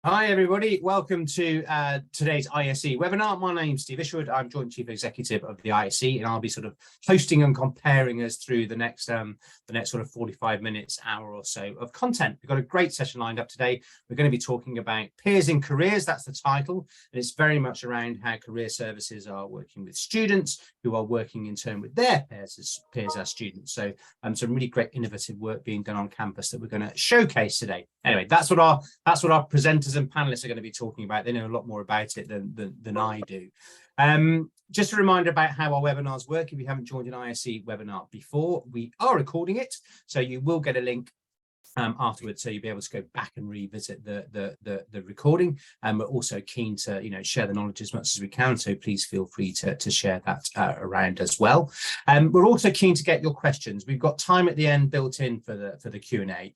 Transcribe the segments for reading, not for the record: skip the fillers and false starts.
Hi everybody, welcome to today's ISE webinar. My name's Steve Ishwood. I'm Joint Chief Executive of the ISE, and I'll be sort of hosting and comparing us through the next sort of 45 minutes, hour or so of content. We've got a great session lined up today. We're going to be talking about peers in careers. That's the title, and it's very much around how career services are working with students who are working in turn with their peers as students. So some really great innovative work being done on campus that we're going to showcase today. Anyway, that's what our presenters and panelists are going to be talking about. They know a lot more about it than I do. Just a reminder about how our webinars work. If you haven't joined an ISE webinar before, we are recording it, so you will get a link afterwards, so you'll be able to go back and revisit the recording. And we're also keen to share the knowledge as much as we can, so please feel free to share that around as well. We're also keen to get your questions. We've got time at the end built in for the Q&A.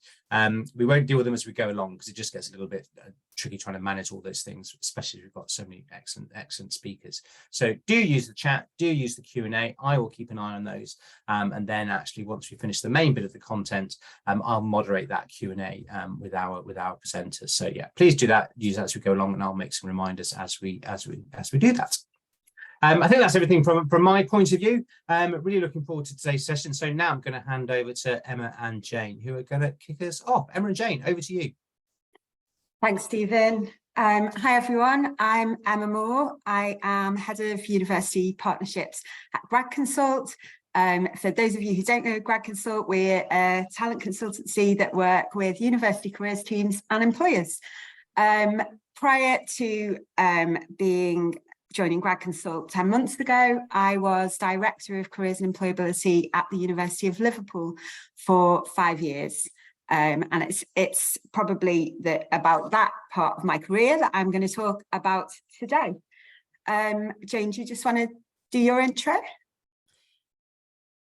We won't deal with them as we go along because it just gets a little bit tricky trying to manage all those things, especially if we've got so many excellent speakers. So do use the chat, do use the Q&A. I will keep an eye on those, and then actually once we finish the main bit of the content, I'll moderate that Q&A with our presenters. So yeah, please do that, use that as we go along, and I'll make some reminders as we do that. I think that's everything from my point of view. Really looking forward to today's session. So now I'm going to hand over to Emma and Jane, who are going to kick us off. Emma and Jane, over to you. Thanks, Stephen. Hi, everyone. I'm Emma Moore. I am Head of University Partnerships at Gradconsult. For those of you who don't know Gradconsult, we're a talent consultancy that work with university careers teams and employers. Prior to joining Gradconsult 10 months ago, I was Director of Careers and Employability at the University of Liverpool for 5 years. And it's probably about that part of my career that I'm going to talk about today. Jane, do you just want to do your intro?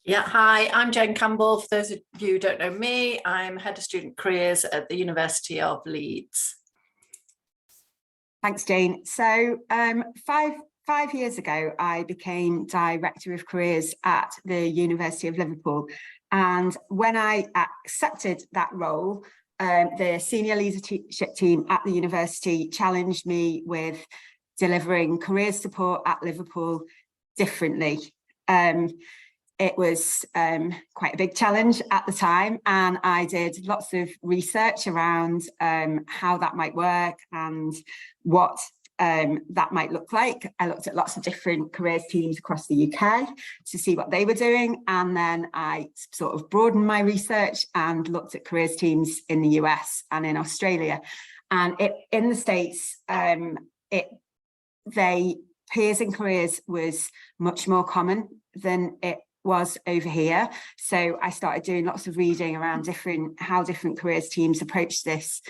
Yeah, hi, I'm Jane Campbell. For those of you who don't know me, I'm Head of Student Careers at the University of Leeds. Thanks, Jane. So 5 years ago, I became Director of Careers at the University of Liverpool. And when I accepted that role, the senior leadership team at the university challenged me with delivering careers support at Liverpool differently. It was quite a big challenge at the time, and I did lots of research around how that might work and what that might look like. I looked at lots of different careers teams across the UK to see what they were doing, and then I sort of broadened my research and looked at careers teams in the US and in Australia. And in the States, peers in careers was much more common than it was over here. So I started doing lots of reading around how different careers teams approach this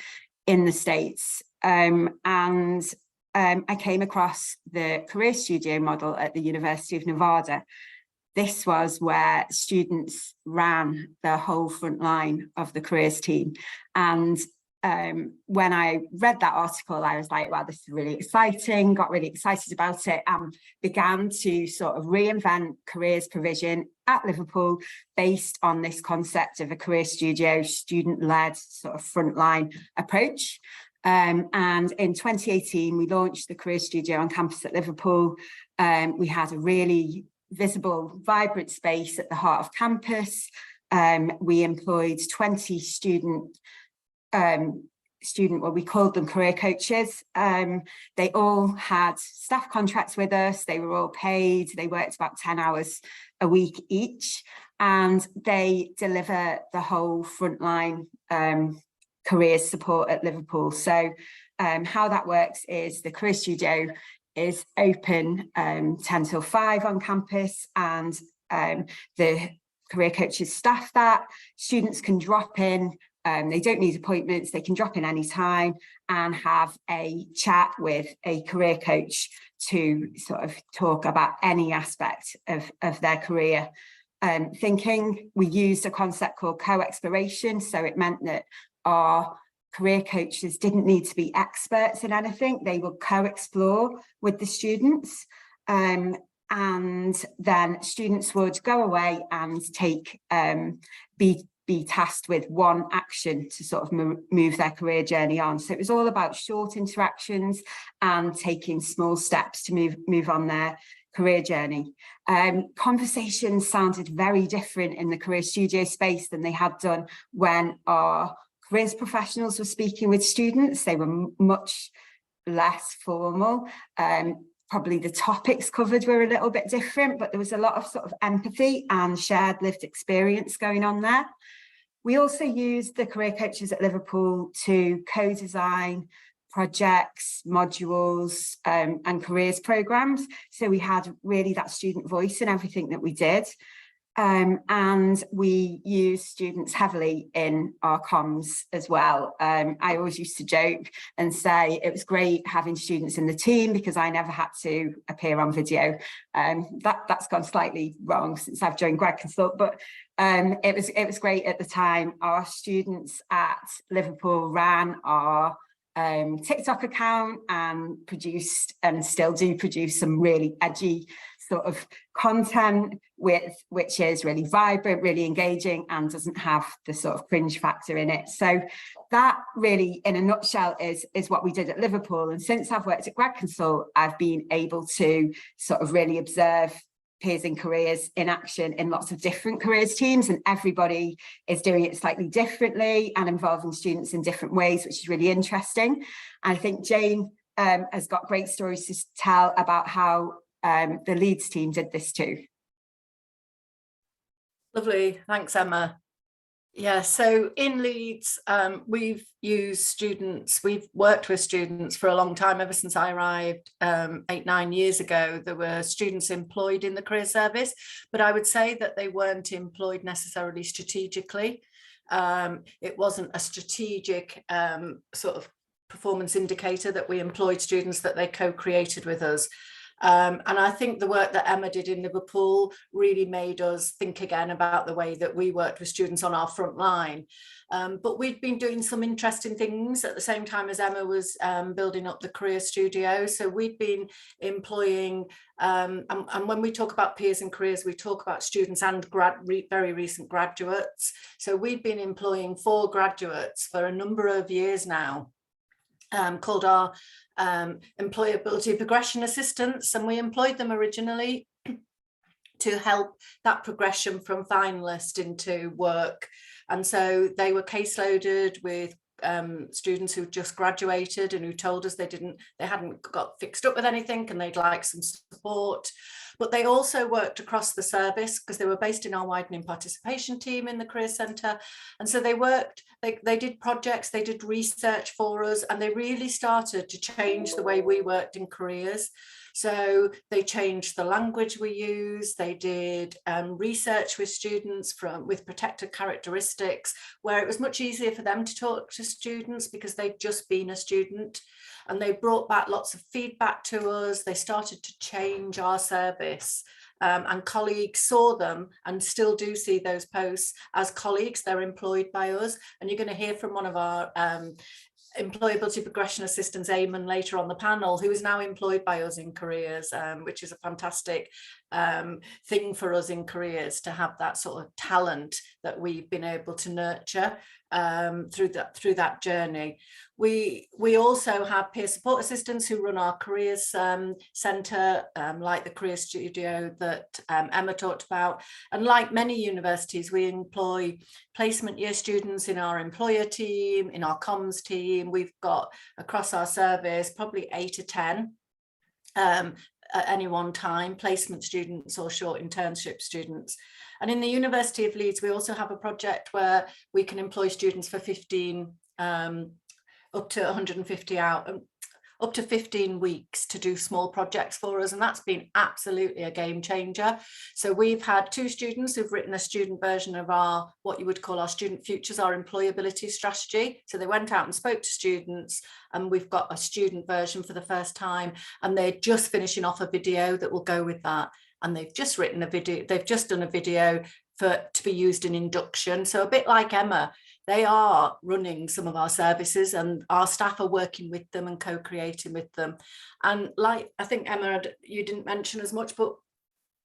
in the States. I came across the Career Studio model at the University of Nevada. This was where students ran the whole front line of the careers team. And when I read that article, I was like, wow, this is really exciting, got really excited about it, and began to sort of reinvent careers provision at Liverpool based on this concept of a Career Studio student-led sort of frontline approach. And in 2018, we launched the Career Studio on campus at Liverpool. We had a really visible, vibrant space at the heart of campus. We employed 20 well, we called them career coaches. They all had staff contracts with us. They were all paid. They worked about 10 hours a week each, and they deliver the whole frontline careers support at Liverpool. So how that works is the Career Studio is open 10 till 5 on campus, and the career coaches staff that. Students can drop in. They don't need appointments. They can drop in anytime and have a chat with a career coach to sort of talk about any aspect of their career thinking. We used a concept called co-exploration. So it meant that our career coaches didn't need to be experts in anything. They would co-explore with the students. And then students would go away and be be tasked with one action to sort of move their career journey on. So it was all about short interactions and taking small steps to move on their career journey. Conversations sounded very different in the career studio space than they had done when our careers professionals were speaking with students. They were much less formal. Probably the topics covered were a little bit different, but there was a lot of sort of empathy and shared lived experience going on there. We also used the career coaches at Liverpool to co-design projects, modules, and careers programs. So we had really that student voice in everything that we did. And we use students heavily in our comms as well. I always used to joke and say it was great having students in the team because I never had to appear on video. That's gone slightly wrong since I've joined Gradconsult, but it was great at the time. Our students at Liverpool ran our TikTok account and produced and still do produce some really edgy sort of content which is really vibrant, really engaging, and doesn't have the sort of cringe factor in it. So that really, in a nutshell, is what we did at Liverpool. And since I've worked at Gradconsult, I've been able to sort of really observe peers in careers in action in lots of different careers teams, and everybody is doing it slightly differently and involving students in different ways, which is really interesting. And I think Jane has got great stories to tell about how the Leeds team did this too. Lovely, thanks Emma. Yeah, so in Leeds, we've worked with students for a long time, ever since I arrived 8-9 years ago. There were students employed in the career service, but I would say that they weren't employed necessarily strategically. It wasn't a strategic sort of performance indicator that we employed students, that they co-created with us. And I think the work that Emma did in Liverpool really made us think again about the way that we worked with students on our front line. But we'd been doing some interesting things at the same time as Emma was building up the career studio. So we'd been employing, and when we talk about peers and careers, we talk about students and very recent graduates. So we'd been employing 4 graduates for a number of years now, called our employability progression assistants, and we employed them originally to help that progression from finalist into work. And so they were caseloaded with students who just graduated and who told us they hadn't got fixed up with anything and they'd like some support. But they also worked across the service because they were based in our widening participation team in the Career Centre. And so they did projects, they did research for us, and they really started to change the way we worked in careers. So they changed the language we use. They did research with students with protected characteristics, where it was much easier for them to talk to students because they'd just been a student. And they brought back lots of feedback to us. They started to change our service. And colleagues saw them and still do see those posts as colleagues. They're employed by us. And you're going to hear from one of our employability progression assistants, Eamon, later on the panel, who is now employed by us in careers, which is a fantastic thing for us in careers, to have that sort of talent that we've been able to nurture through that journey. We also have peer support assistants who run our careers centre, like the career studio that Emma talked about. And like many universities, we employ placement year students in our employer team, in our comms team. We've got across our service probably 8 or 10 at any one time, placement students or short internship students. And in the University of Leeds, we also have a project where we can employ students for 15 up to 150 out, up to 15 weeks to do small projects for us. And that's been absolutely a game changer. So we've had 2 students who've written a student version of our, what you would call our student futures, our employability strategy. So they went out and spoke to students, and we've got a student version for the first time, and they're just finishing off a video that will go with that. And they've just written a video, they've just done a video to be used in induction. So a bit like Emma, they are running some of our services and our staff are working with them and co-creating with them. And like, I think Emma, you didn't mention as much, but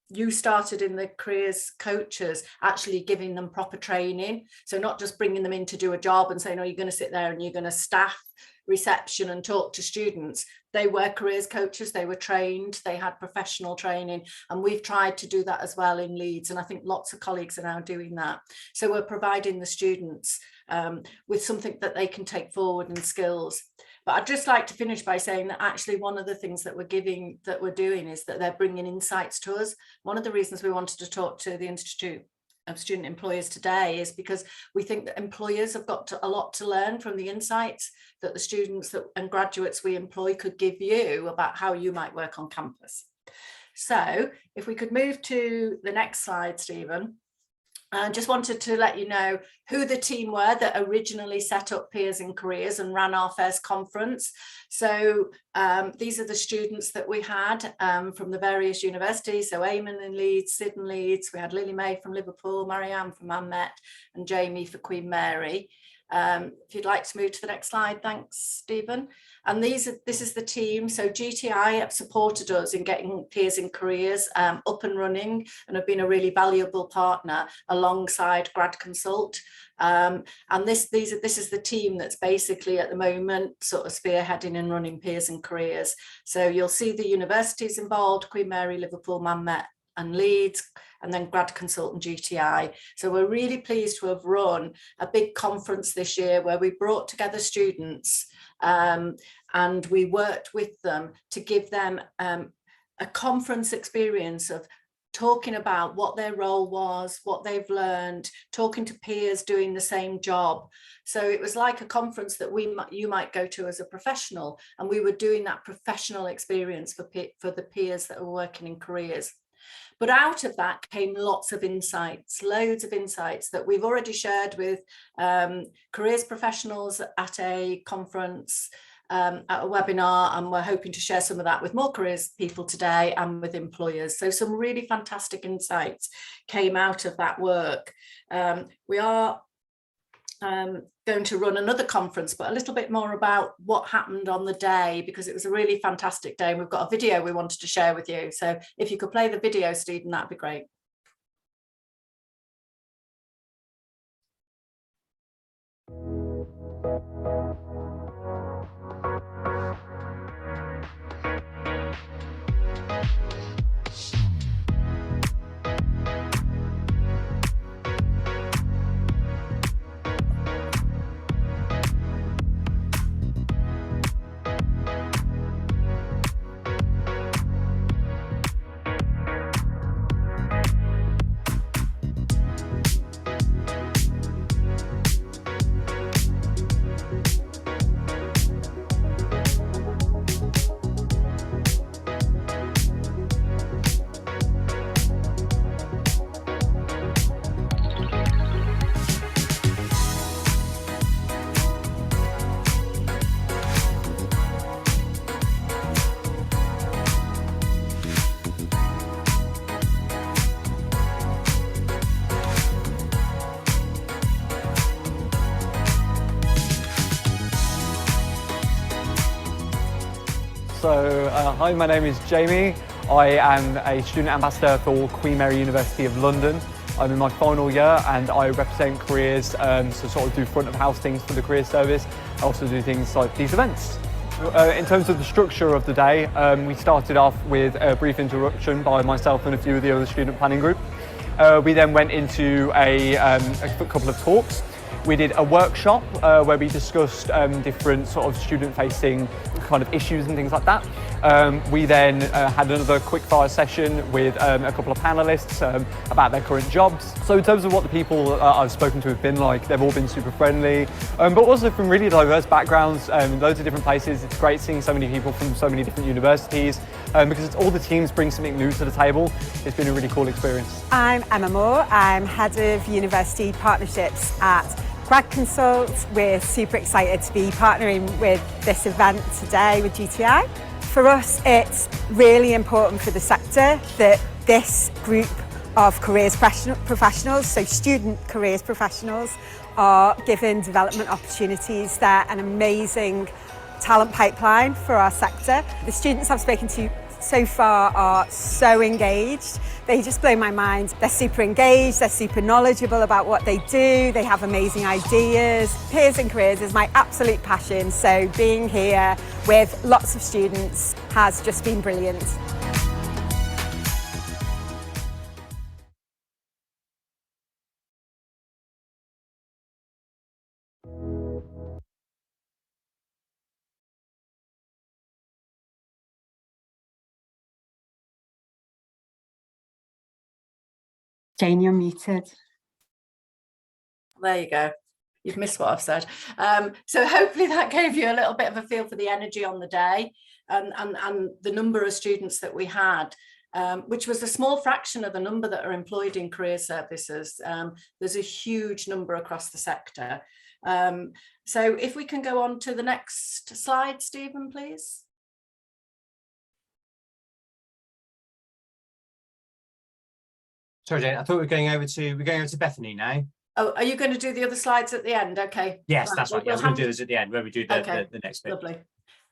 you started in the careers coaches, actually giving them proper training. So not just bringing them in to do a job and saying, oh, you're going to sit there and you're going to staff reception and talk to students. They were careers coaches, they were trained, they had professional training, and we've tried to do that as well in Leeds, and I think lots of colleagues are now doing that. So we're providing the students with something that they can take forward and skills. But I'd just like to finish by saying that actually one of the things that we're doing is that they're bringing insights to us. One of the reasons we wanted to talk to the Institute of Student Employers today is because we think that employers have got a lot to learn from the insights that the students and graduates we employ could give you about how you might work on campus. So if we could move to the next slide, Stephen. I just wanted to let you know who the team were that originally set up Peers in Careers and ran our first conference. So these are the students that we had from the various universities. So Eamon in Leeds, Sid in Leeds, we had Lily May from Liverpool, Marianne from Met, and Jamie for Queen Mary. If you'd like to move to the next slide, thanks, Stephen. And this is the team. So GTI have supported us in getting Peers in Careers up and running, and have been a really valuable partner alongside Gradconsult. And this is the team that's basically at the moment sort of spearheading and running Peers in Careers. So you'll see the universities involved: Queen Mary, Liverpool, Met, and Leeds, and then Gradconsult and GTI. So we're really pleased to have run a big conference this year where we brought together students and we worked with them to give them a conference experience of talking about what their role was, what they've learned, talking to peers doing the same job. So it was like a conference that you might go to as a professional, and we were doing that professional experience for the peers that are working in careers. But out of that came lots of insights, loads of insights that we've already shared with careers professionals at a conference, at a webinar, and we're hoping to share some of that with more careers people today and with employers. So some really fantastic insights came out of that work. We are going to run another conference, but a little bit more about what happened on the day, because it was a really fantastic day, and we've got a video we wanted to share with you. So if you could play the video, Stephen, that'd be great. So, hi, my name is Jamie. I am a student ambassador for Queen Mary University of London. I'm in my final year and I represent careers, so sort of do front of house things for the career service. I also do things like these events. In terms of the structure of the day, we started off with a brief introduction by myself and a few of the other student planning group. We then went into a couple of talks. We did a workshop where we discussed different sort of student-facing kind of issues and things like that. We then had another quick-fire session with a couple of panelists about their current jobs. So in terms of what the people I've spoken to have been like, they've all been super friendly, but also from really diverse backgrounds, loads of different places. It's great seeing so many people from so many different universities because all the teams bring something new to the table. It's been a really cool experience. I'm Emma Moore. I'm Head of University Partnerships at Gradconsult. We're super excited to be partnering with this event today with GTI. For us, it's really important for the sector that this group of careers professionals, so student careers professionals, are given development opportunities. They're an amazing talent pipeline for our sector. The students I've spoken to so far are so engaged. They just blow my mind. They're super engaged, they're super knowledgeable about what they do, they have amazing ideas. Peers and Careers is my absolute passion, so being here with lots of students has just been brilliant. Jane, you're muted. There you go. You've missed what I've said. So hopefully that gave you a little bit of a feel for the energy on the day and the number of students that we had, which was a small fraction of the number that are employed in career services. There's a huge number across the sector. So if we can go on to the next slide, Stephen, please. Sorry, Jane, I thought we're going over to Bethany now. Oh, are you going to do the other slides at the end? Okay. Yes, that's right. Yeah, I was going to do this at the end where we do the, okay. the next bit. Lovely.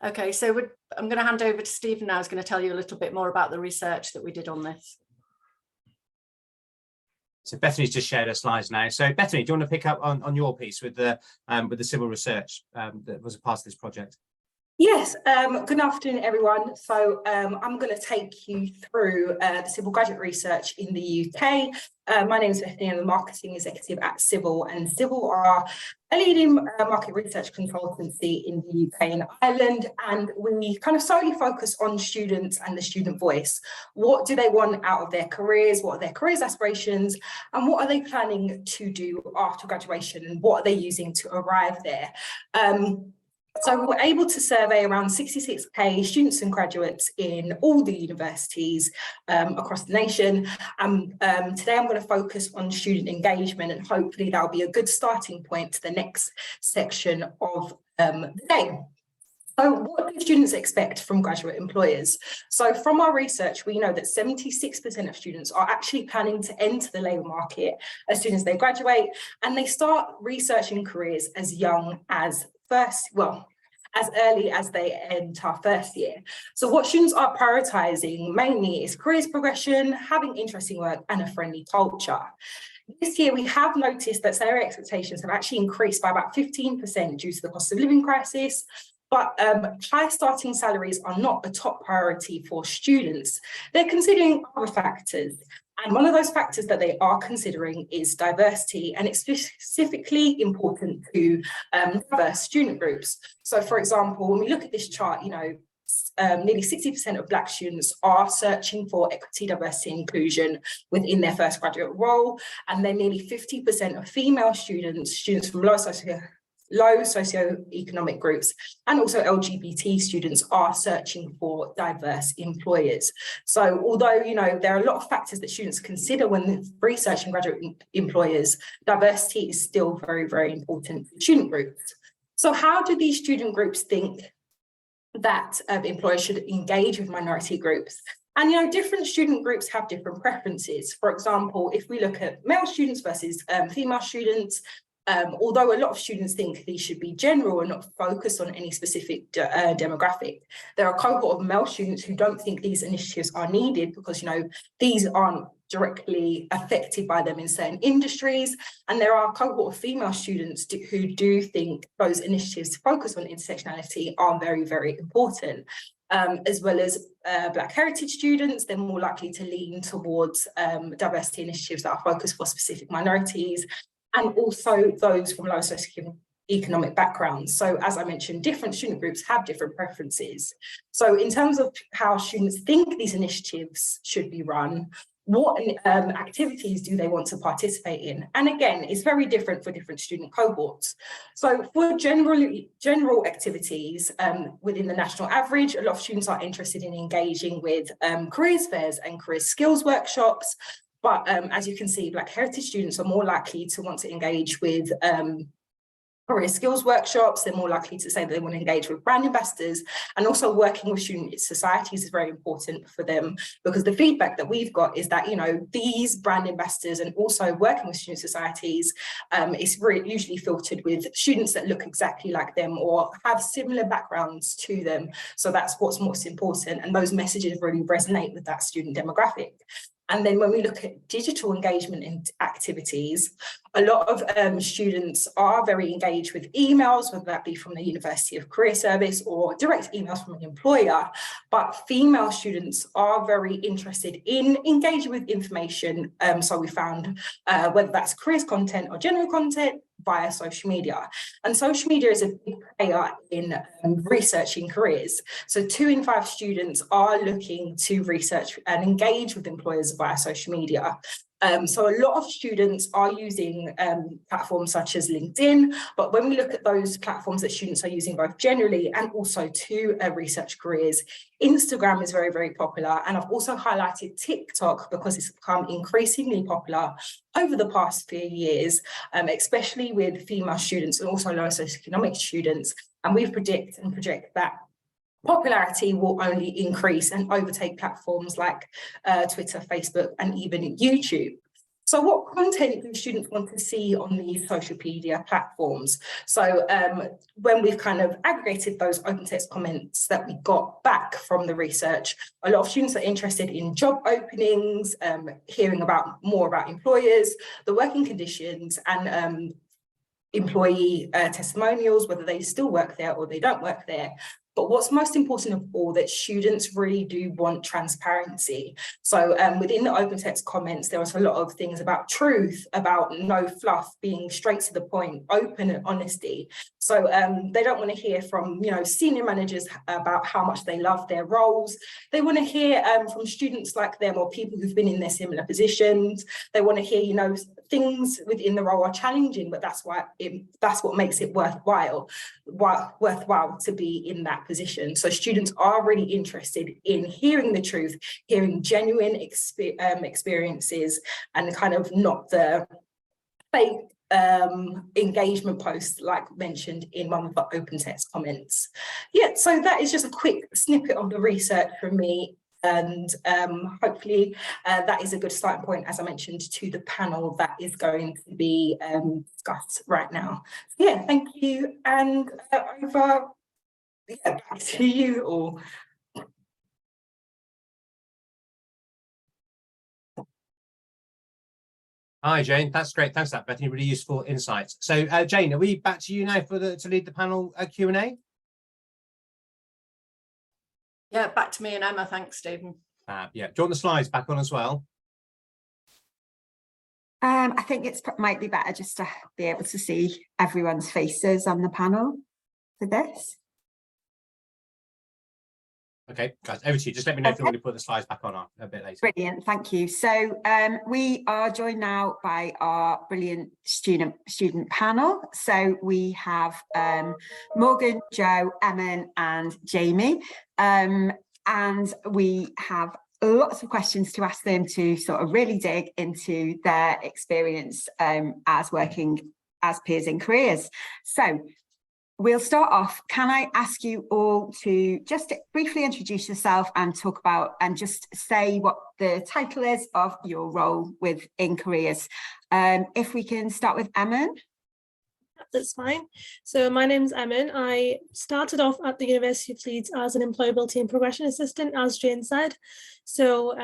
Okay, so I'm going to hand over to Stephen now. Who's going to tell you a little bit more about the research that we did on this. So Bethany's just shared her slides now. So Bethany, do you want to pick up on your piece with the Cibyl research that was a part of this project? Yes, good afternoon, everyone. So I'm going to take you through the Cibyl graduate research in the UK. My name is Bethany, I'm the marketing executive at Cibyl, and Cibyl are a leading market research consultancy in the UK and Ireland, and we kind of solely focus on students and the student voice. What do they want out of their careers? What are their careers aspirations? And what are they planning to do after graduation? And what are they using to arrive there? So we were able to survey around 66k students and graduates in all the universities across the nation. Today I'm going to focus on student engagement, and hopefully that'll be a good starting point to the next section of the day. So what do students expect from graduate employers? So from our research, we know that 76% of students are actually planning to enter the labour market as soon as they graduate, and they start researching careers as young as as early as they enter first year. So what students are prioritising mainly is careers progression, having interesting work, and a friendly culture. This year, we have noticed that salary expectations have actually increased by about 15% due to the cost of living crisis. But high starting salaries are not a top priority for students. They're considering other factors. And one of those factors that they are considering is diversity, and it's specifically important to diverse student groups. So for example, when we look at this chart, nearly 60% of Black students are searching for equity, diversity, and inclusion within their first graduate role. And then nearly 50% of female students from low socioeconomic groups, and also LGBT students are searching for diverse employers. So although, there are a lot of factors that students consider when researching graduate employers, diversity is still very, very important for student groups. So how do these student groups think that employers should engage with minority groups? And different student groups have different preferences. For example, if we look at male students versus female students, although a lot of students think these should be general and not focus on any specific demographic, there are a cohort of male students who don't think these initiatives are needed because, these aren't directly affected by them in certain industries. And there are a cohort of female students who do think those initiatives to focus on intersectionality are very, very important. As well as Black heritage students, they're more likely to lean towards diversity initiatives that are focused for specific minorities, and also those from low socioeconomic backgrounds. So as I mentioned, different student groups have different preferences. So in terms of how students think these initiatives should be run, what activities do they want to participate in? And again, it's very different for different student cohorts. So for general activities within the national average, a lot of students are interested in engaging with careers fairs and career skills workshops. But as you can see, Black heritage students are more likely to want to engage with career skills workshops. They're more likely to say that they want to engage with brand ambassadors, and also working with student societies is very important for them, because the feedback that we've got is that, you know, these brand ambassadors and also working with student societies is usually filtered with students that look exactly like them or have similar backgrounds to them. So that's what's most important, and those messages really resonate with that student demographic. And then when we look at digital engagement and activities, a lot of students are very engaged with emails, whether that be from the University of Career Service or direct emails from an employer. But female students are very interested in engaging with information. So we found whether that's careers content or general content via social media. And social media is a big player in researching careers. So 2 in 5 students are looking to research and engage with employers via social media. So a lot of students are using platforms such as LinkedIn, but when we look at those platforms that students are using both generally and also to research careers, Instagram is very, very popular. And I've also highlighted TikTok because it's become increasingly popular over the past few years, especially with female students and also lower socioeconomic students. And we predict and project that popularity will only increase and overtake platforms like Twitter, Facebook, and even YouTube. So what content do students want to see on these social media platforms? So when we've kind of aggregated those open text comments that we got back from the research, a lot of students are interested in job openings, hearing more about employers, the working conditions, and employee testimonials, whether they still work there or they don't work there. But what's most important of all, that students really do want transparency. So within the open text comments, there was a lot of things about truth, about no fluff, being straight to the point, open and honesty. So they don't want to hear from, you know, senior managers about how much they love their roles. They want to hear from students like them or people who've been in their similar positions. They want to hear, you know, things within the role are challenging, but that's what makes it worthwhile to be in that position. So students are really interested in hearing the truth, hearing genuine experiences, and kind of not the fake engagement posts like mentioned in one of the open text comments. Yeah, so that is just a quick snippet of the research from me. And hopefully that is a good starting point, as I mentioned, to the panel that is going to be discussed right now. So yeah, thank you. And back to you all. Hi, Jane. That's great. Thanks for that, Bethany. Really useful insights. So, Jane, are we back to you now to lead the panel Q&A? Yeah, back to me and Emma. Thanks, Stephen. Yeah. Do you want the slides back on as well? I think it might be better just to be able to see everyone's faces on the panel for this. Okay, guys, over to you. Just let me know if you want to put the slides back on a bit later. Brilliant, thank you. So we are joined now by our brilliant student panel. So we have Morgan, Joe, Emma and Jamie. And we have lots of questions to ask them to sort of really dig into their experience as working as peers in careers. So we'll start off. Can I ask you all to just briefly introduce yourself and talk about and just say what the title is of your role within careers? If we can start with Emma. That's fine. So my name's Emma. I started off at the University of Leeds as an employability and progression assistant, as Jane said. So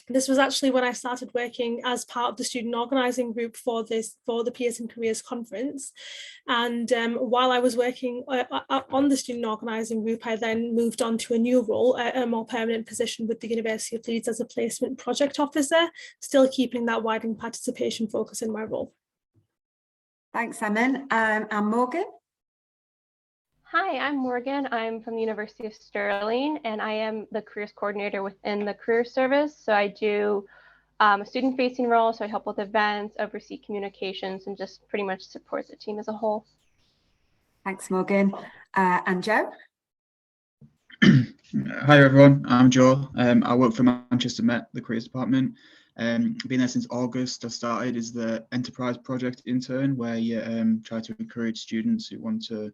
this was actually when I started working as part of the student organising group for the Peers in Careers conference. And while I was working on the student organising group, I then moved on to a new role, a more permanent position with the University of Leeds as a placement project officer, still keeping that widening participation focus in my role. Thanks, Emma. And Morgan? Hi, I'm Morgan. I'm from the University of Stirling, and I am the careers coordinator within the career service. So I do a student-facing role, so I help with events, oversee communications, and just pretty much support the team as a whole. Thanks, Morgan. And Joe? Hi everyone, I'm Joe. I work for Manchester Met, the careers department. Been there since August. I started as the enterprise project intern, where you try to encourage students who want to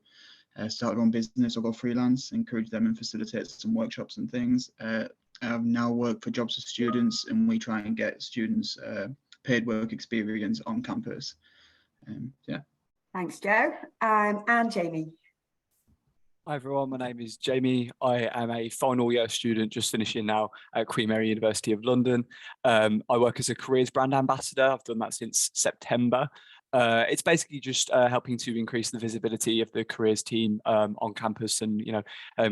start their own business or go freelance, encourage them and facilitate some workshops and things. I've now worked for Jobs for Students, and we try and get students paid work experience on campus. Yeah. Thanks, Joe. And Jamie. Hi everyone, my name is Jamie. I am a final year student just finishing now at Queen Mary University of London. I work as a careers brand ambassador. I've done that since September. It's basically just helping to increase the visibility of the careers team on campus, and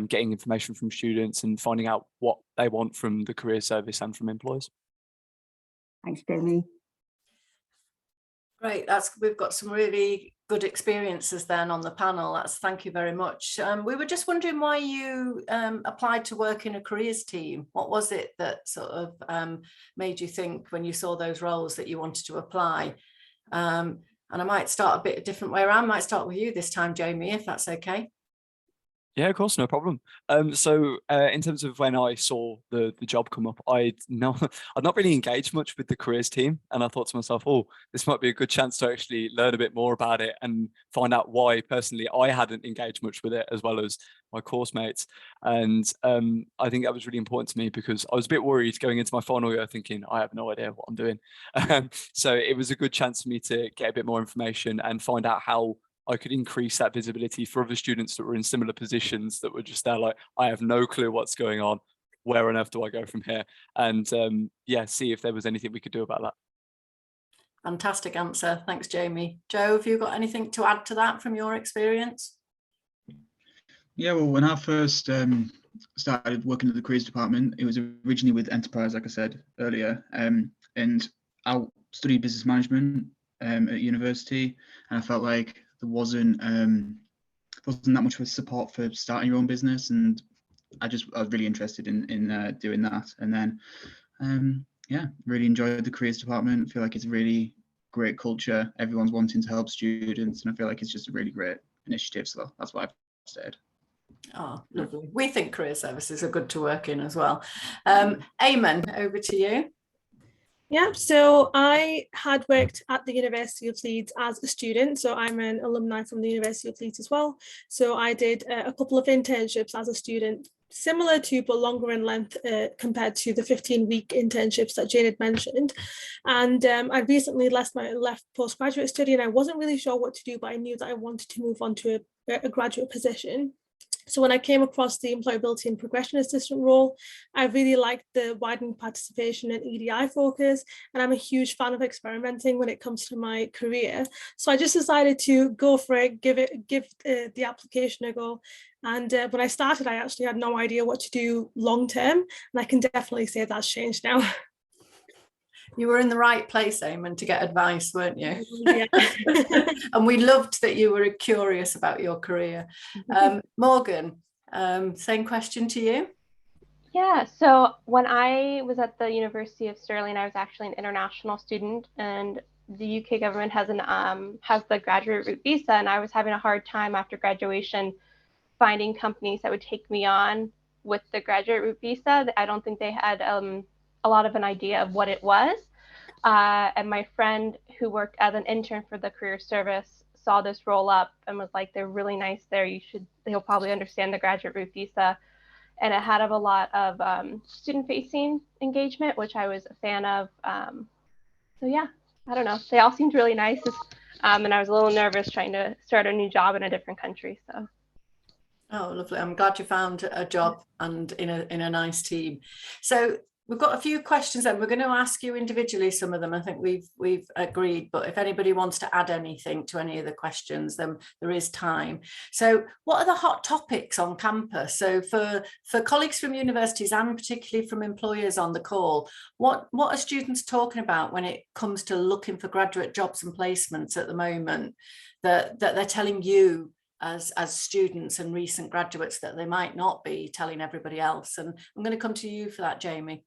getting information from students and finding out what they want from the career service and from employers. Thanks, Jamie. Great, we've got some really good experiences then on the panel. Thank you very much. We were just wondering why you applied to work in a careers team. What was it that sort of made you think when you saw those roles that you wanted to apply? And I might start a bit a different way around. I might start with you this time, Jamie, if that's okay. Yeah, of course, no problem. So in terms of when I saw the job come up, I'd not really engaged much with the careers team, and I thought to myself, oh, this might be a good chance to actually learn a bit more about it and find out why personally I hadn't engaged much with it, as well as my course mates. And I think that was really important to me, because I was a bit worried going into my final year thinking I have no idea what I'm doing. So it was a good chance for me to get a bit more information and find out how I could increase that visibility for other students that were in similar positions, that were just there like, I have no clue what's going on. Where on earth do I go from here? And yeah, see if there was anything we could do about that. Fantastic answer. Thanks, Jamie. Joe, have you got anything to add to that from your experience? Yeah, well, when I first started working at the careers department, it was originally with enterprise, like I said earlier, and I studied business management at university, and I felt like there wasn't that much of support for starting your own business, and I was really interested in doing that. And then yeah, really enjoyed the careers department. I feel like it's a really great culture. Everyone's wanting to help students, and I feel like it's just a really great initiative. So that's why I've stayed. Oh, lovely. We think career services are good to work in as well. Eamon, over to you. Yeah, so I had worked at the University of Leeds as a student, so I'm an alumni from the University of Leeds as well. So I did a couple of internships as a student, similar to but longer in length compared to the 15-week internships that Jane had mentioned. And I recently left postgraduate study, and I wasn't really sure what to do, but I knew that I wanted to move on to a graduate position. So when I came across the employability and progression assistant role, I really liked the widened participation and EDI focus, and I'm a huge fan of experimenting when it comes to my career. So I just decided to go for it, give the application a go. And when I started, I actually had no idea what to do long term, and I can definitely say that's changed now. You were in the right place, Eamon, to get advice, weren't you? Yeah. And we loved that you were curious about your career. Morgan, same question to you. Yeah, so when I was at the University of Stirling, I was actually an international student, and the UK government has the graduate route visa, and I was having a hard time after graduation finding companies that would take me on with the graduate route visa. I don't think they had a lot of an idea of what it was. And my friend who worked as an intern for the career service saw this roll up and was like, they're really nice there. They'll probably understand the graduate route visa. And it had a lot of student-facing engagement, which I was a fan of. So yeah, I don't know. They all seemed really nice. And I was a little nervous trying to start a new job in a different country. So. Oh, lovely. I'm glad you found a job and in a nice team. So we've got a few questions and we're going to ask you individually some of them. I think we've agreed, but if anybody wants to add anything to any of the questions, then there is time. So what are the hot topics on campus? So for colleagues from universities and particularly from employers on the call, what are students talking about when it comes to looking for graduate jobs and placements at the moment that they're telling you as students and recent graduates that they might not be telling everybody else? And I'm going to come to you for that, Jamie.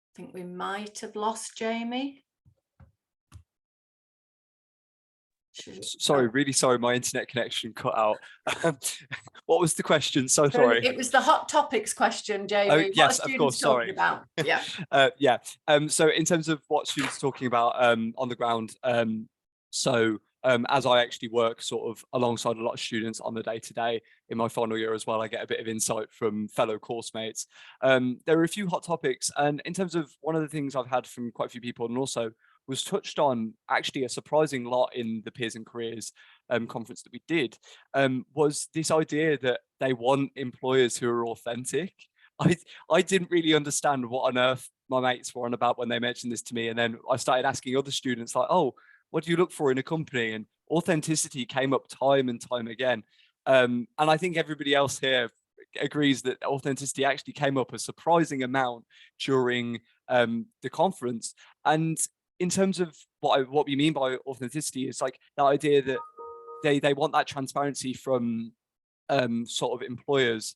I think we might have lost Jamie. Sorry, really sorry, my internet connection cut out. What was the question? So sorry. It was the hot topics question, Jamie. Oh, What yes, are of course, students sorry. talking about? Yeah. Yeah. So in terms of what students are talking about on the ground, as I actually work sort of alongside a lot of students on the day-to-day in my final year as well, I get a bit of insight from fellow course mates. There are a few hot topics, and in terms of one of the things I've had from quite a few people, and also was touched on actually a surprising lot in the Peers and Careers conference that we did, was this idea that they want employers who are authentic. I didn't really understand what on earth my mates were on about when they mentioned this to me, and then I started asking other students like, oh, what do you look for in a company? And authenticity came up time and time again. And I think everybody else here agrees that authenticity actually came up a surprising amount during the conference. And in terms of what we mean by authenticity, is like the idea that they want that transparency from sort of employers,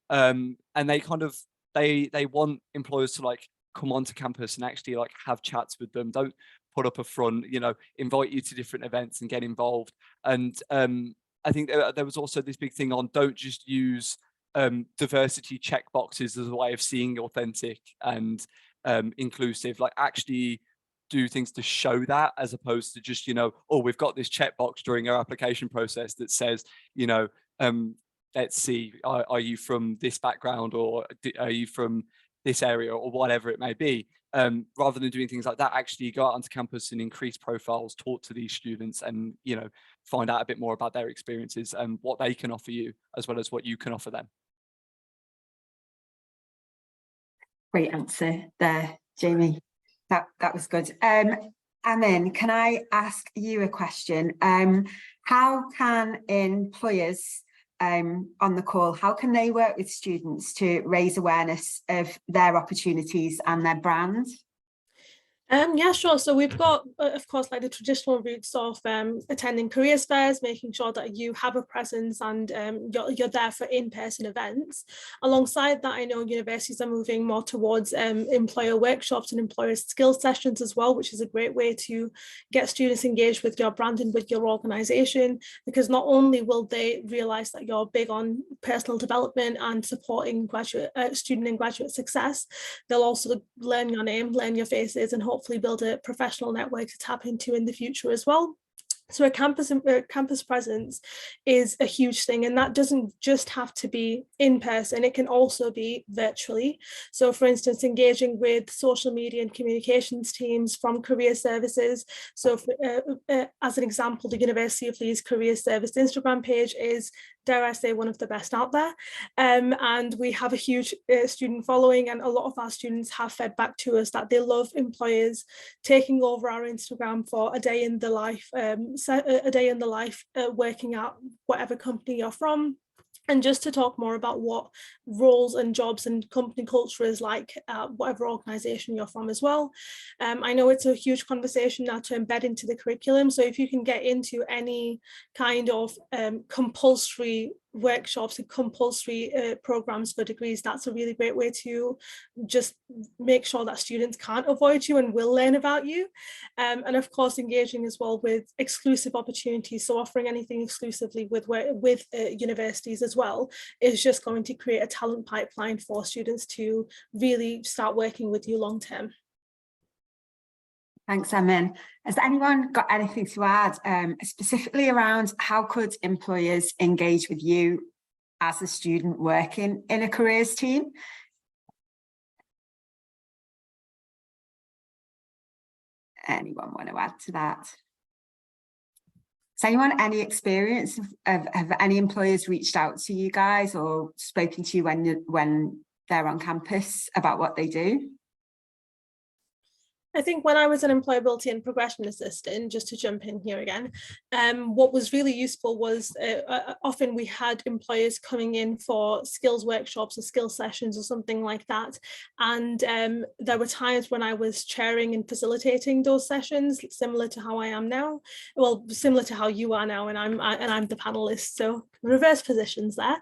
and they kind of they want employers to like come onto campus and actually like have chats with them. Don't put up a front, you know, invite you to different events and get involved. And I think there was also this big thing on don't just use diversity check boxes as a way of seeing authentic and inclusive, like actually do things to show that, as opposed to just, you know, oh, we've got this checkbox during our application process that says, you know, let's see, are you from this background, or are you from this area, or whatever it may be. Rather than doing things like that, actually go out onto campus and increase profiles, talk to these students, and, you know, find out a bit more about their experiences and what they can offer you, as well as what you can offer them. Great answer there, Jamie. That was good. And then can I ask you a question? How can employers on the call, how can they work with students to raise awareness of their opportunities and their brand? Yeah, sure. So we've got, of course, like the traditional routes of attending careers fairs, making sure that you have a presence and you're there for in-person events. Alongside that, I know universities are moving more towards employer workshops and employer skills sessions as well, which is a great way to get students engaged with your brand and with your organisation, because not only will they realise that you're big on personal development and supporting student and graduate success, they'll also learn your name, learn your faces, and hopefully build a professional network to tap into in the future as well. So a campus presence is a huge thing, and that doesn't just have to be in person, it can also be virtually. So for instance, engaging with social media and communications teams from career services. So as an example, the University of Leeds Career Service Instagram page is, dare I say, one of the best out there. And we have a huge student following, and a lot of our students have fed back to us that they love employers taking over our Instagram for a day in the life, working at whatever company you're from, and just to talk more about what roles and jobs and company culture is like at whatever organisation you're from as well. I know it's a huge conversation now to embed into the curriculum, so if you can get into any kind of compulsory workshops and compulsory programs for degrees, that's a really great way to just make sure that students can't avoid you and will learn about you. And of course, engaging as well with exclusive opportunities, so offering anything exclusively with universities as well is just going to create a talent pipeline for students to really start working with you long term. Thanks, Emin. Has anyone got anything to add, specifically around how could employers engage with you as a student working in a careers team? Anyone want to add to that? Has anyone any experience of any employers reached out to you guys or spoken to you when they're on campus about what they do? I think when I was an employability and progression assistant, just to jump in here again, what was really useful was often we had employers coming in for skills workshops or skills sessions or something like that. And there were times when I was chairing and facilitating those sessions, similar to how I am now. Well, similar to how you are now, and I'm the panelist, so reverse positions there.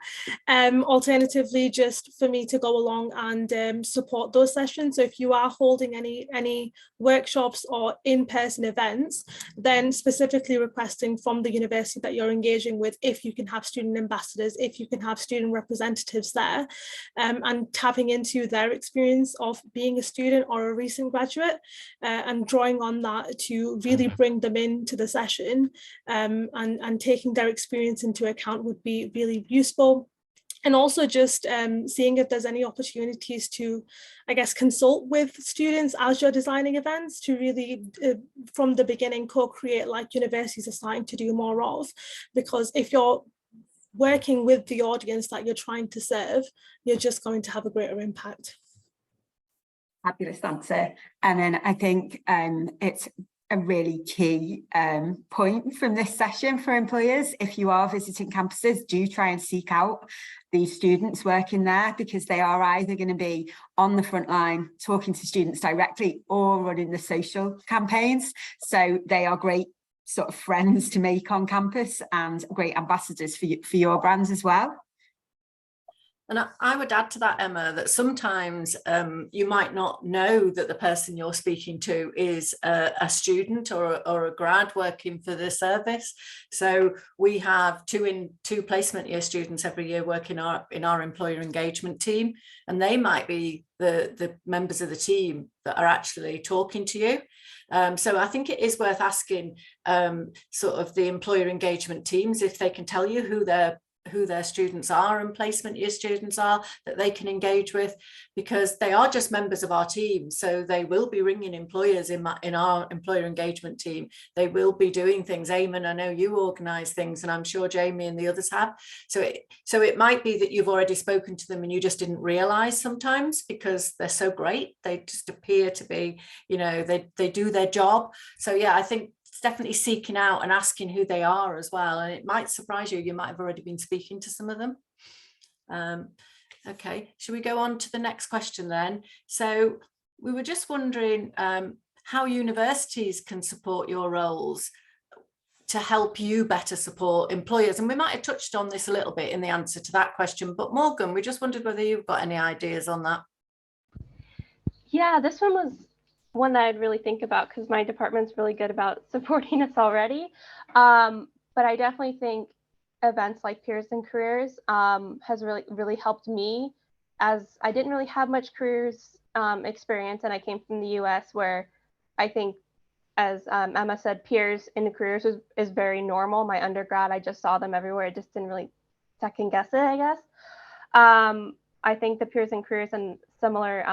Alternatively, just for me to go along and support those sessions. So if you are holding any workshops or in-person events, then specifically requesting from the university that you're engaging with if you can have student ambassadors, if you can have student representatives there, and tapping into their experience of being a student or a recent graduate, and drawing on that to really bring them into the session, and taking their experience into account would be really useful. And also just seeing if there's any opportunities to, I guess, consult with students as you're designing events to really, from the beginning, co-create like universities are starting to do more of. Because if you're working with the audience that you're trying to serve, you're just going to have a greater impact. Fabulous answer. And then I think it's a really key point from this session for employers. If you are visiting campuses, do try and seek out these students working there, because they are either going to be on the front line talking to students directly or running the social campaigns. So they are great sort of friends to make on campus and great ambassadors for your brands as well. And I would add to that, Emma, that sometimes you might not know that the person you're speaking to is a student or a grad working for the service. So we have two placement year students every year working in our employer engagement team, and they might be the members of the team that are actually talking to you. So I think it is worth asking sort of the employer engagement teams if they can tell you who their students are and placement year students are that they can engage with, because they are just members of our team. So they will be ringing employers in our employer engagement team. They will be doing things. Eamon, I know you organise things, and I'm sure Jamie and the others have. So it might be that you've already spoken to them and you just didn't realise sometimes, because they're so great. They just appear to be, you know, they do their job. So yeah, I think definitely seeking out and asking who they are as well, and it might surprise you, you might have already been speaking to some of them. Okay, should we go on to the next question then? So we were just wondering how universities can support your roles to help you better support employers, and we might have touched on this a little bit in the answer to that question, but Morgan, we just wondered whether you've got any ideas on that. Yeah, this one was one that I'd really think about, because my department's really good about supporting us already. But I definitely think events like Peers and Careers has really helped me, as I didn't really have much careers experience, and I came from the US, where I think, as Emma said, peers in careers is very normal. My undergrad, I just saw them everywhere. I just didn't really second guess it, I guess. I think the Peers and Careers and similar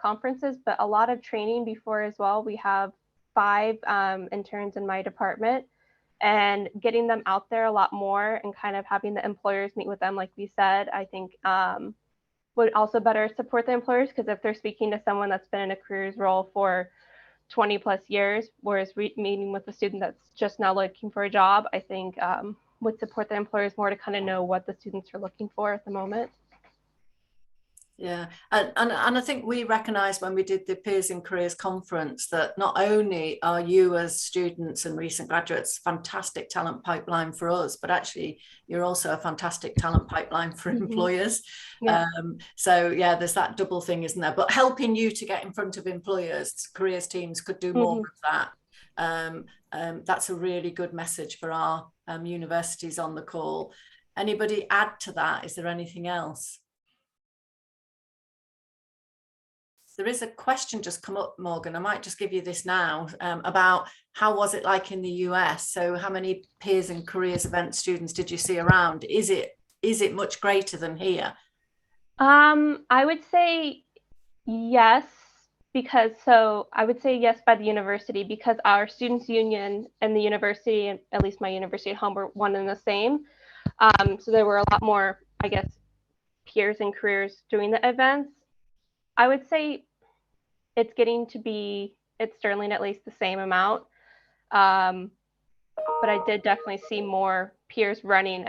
conferences, but a lot of training before as well. We have 5 interns in my department, and getting them out there a lot more and kind of having the employers meet with them, like we said, I think would also better support the employers, because if they're speaking to someone that's been in a careers role for 20 plus years, whereas meeting with a student that's just now looking for a job, I think would support the employers more to kind of know what the students are looking for at the moment. Yeah, and I think we recognised when we did the Peers and Careers conference that not only are you as students and recent graduates fantastic talent pipeline for us, but actually you're also a fantastic talent pipeline for employers. Yeah. So yeah, there's that double thing, isn't there? But helping you to get in front of employers, careers teams could do more of that. That's a really good message for our universities on the call. Anybody add to that? Is there anything else? There is a question just come up, Morgan. I might just give you this now about how was it like in the US? So how many Peers and Careers event students did you see around? Is it much greater than here? I would say yes, because I would say yes by the university, because our students union and the university, and at least my university at home, were one and the same. So there were a lot more, I guess, Peers and Careers doing the events. I would say it's getting to be, it's Sterling at least the same amount. But I did definitely see more peers running